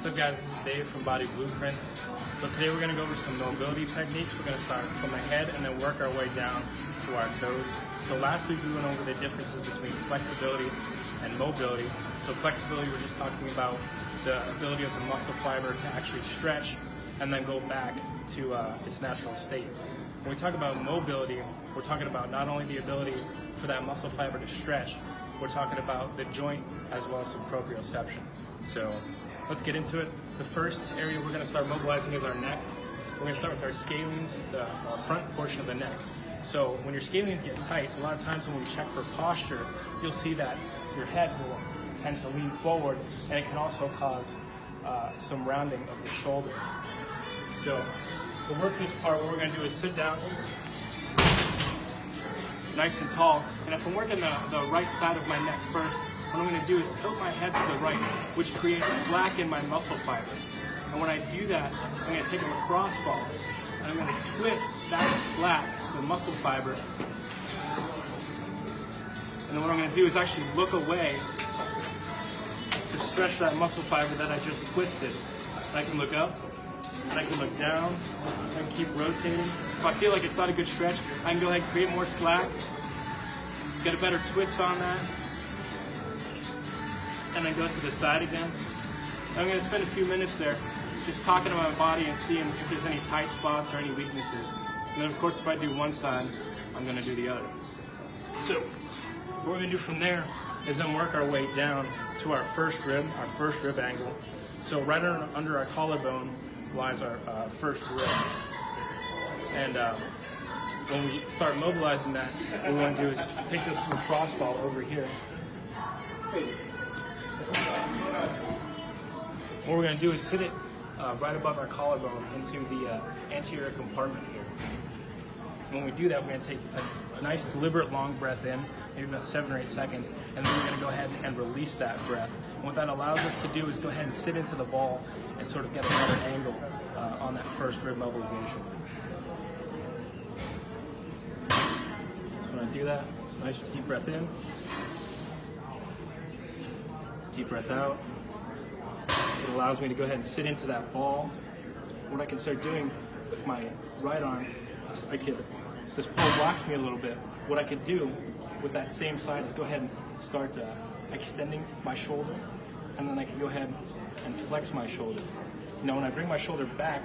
What's up guys, this is Dave from Body Blueprint. So today we're going to go over some mobility techniques. We're going to start from the head and then work our way down to our toes. So last week we went over the differences between flexibility and mobility. So flexibility, we're just talking about the ability of the muscle fiber to actually stretch and then go back to its natural state. When we talk about mobility, we're talking about not only the ability for that muscle fiber to stretch, we're talking about the joint as well as some proprioception. So let's get into it. The first area we're going to start mobilizing is our neck. We're going to start with our scalenes, the front portion of the neck. So when your scalenes get tight, a lot of times when we check for posture, you'll see that your head will tend to lean forward, and it can also cause some rounding of the shoulder. So to work this part, what we're going to do is sit down nice and tall, and if I'm working the right side of my neck first, what I'm going to do is tilt my head to the right, which creates slack in my muscle fiber. And when I do that, I'm going to take a lacrosse ball and I'm going to twist that slack, the muscle fiber. And then what I'm going to do is actually look away to stretch that muscle fiber that I just twisted. And I can look up, and I can look down, I can keep rotating. If I feel like it's not a good stretch, I can go ahead and create more slack, get a better twist on that, and then go to the side again. I'm going to spend a few minutes there just talking to my body and seeing if there's any tight spots or any weaknesses. And then of course if I do one side, I'm going to do the other. So what we're going to do from there is then work our way down to our first rib angle. So right under our collarbone lies our first rib. And when we start mobilizing that, what we want to do is take this lacrosse ball over here. What we're going to do is sit it right above our collarbone into the anterior compartment here. When we do that, we're going to take a nice deliberate long breath in, maybe about 7 or 8 seconds, and then we're going to go ahead and release that breath. And what that allows us to do is go ahead and sit into the ball and sort of get a better angle on that first rib mobilization. So when I do that, nice deep breath in, deep breath out. It allows me to go ahead and sit into that ball. What I can start doing with my right arm is this pole blocks me a little bit. What I could do with that same side is go ahead and start extending my shoulder, and then I can go ahead and flex my shoulder. Now when I bring my shoulder back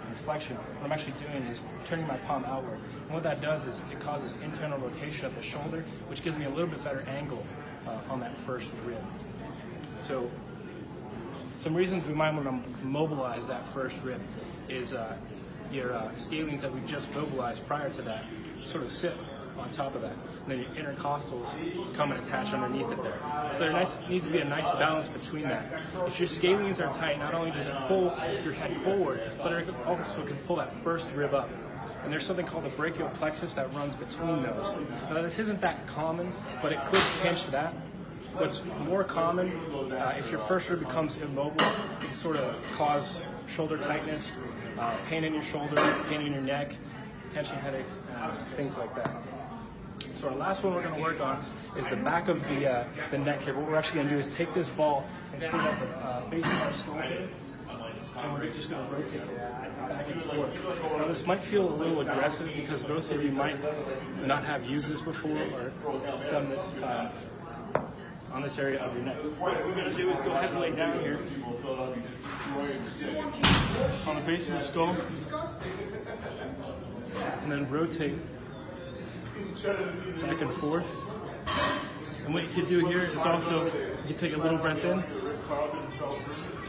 in flexion, what I'm actually doing is turning my palm outward. And what that does is it causes internal rotation of the shoulder, which gives me a little bit better angle on that first rib. So some reasons we might want to mobilize that first rib is your scalenes that we just mobilized prior to that sort of sit on top of that. And then your intercostals come and attach underneath it there. So there needs to be a nice balance between that. If your scalenes are tight, not only does it pull your head forward, but it also can pull that first rib up. And there's something called the brachial plexus that runs between those. Now this isn't that common, but it could pinch that. What's more common, if your first rib becomes immobile, it can sort of cause shoulder tightness, pain in your shoulder, pain in your neck, tension headaches, things like that. So our last one we're going to work on is the back of the neck here. What we're actually going to do is take this ball and sit at the base of our skull, and we're just going to rotate it back and forth. Now this might feel a little aggressive because most of you might not have used this before or done this on this area of your neck. What we're going to do is go ahead and lay down here on the base of the skull and then rotate back and forth. And what you can do here is also, you can take a little breath in,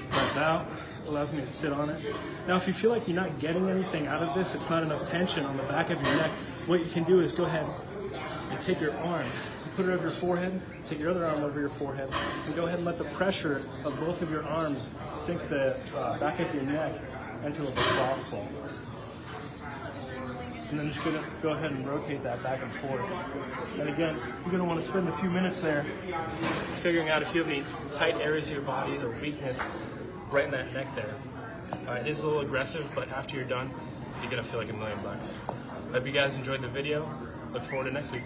breath out, allows me to sit on it. Now if you feel like you're not getting anything out of this, it's not enough tension on the back of your neck, what you can do is go ahead and take your arm, so put it over your forehead, take your other arm over your forehead, and go ahead and let the pressure of both of your arms sink the back of your neck into a lacrosse ball. And then just gonna go ahead and rotate that back and forth. And again, you're gonna want to spend a few minutes there figuring out if you have any tight areas of your body or weakness right in that neck there. It is a little aggressive, but after you're done, you're gonna feel like $1,000,000. I hope you guys enjoyed the video. Look forward to next week.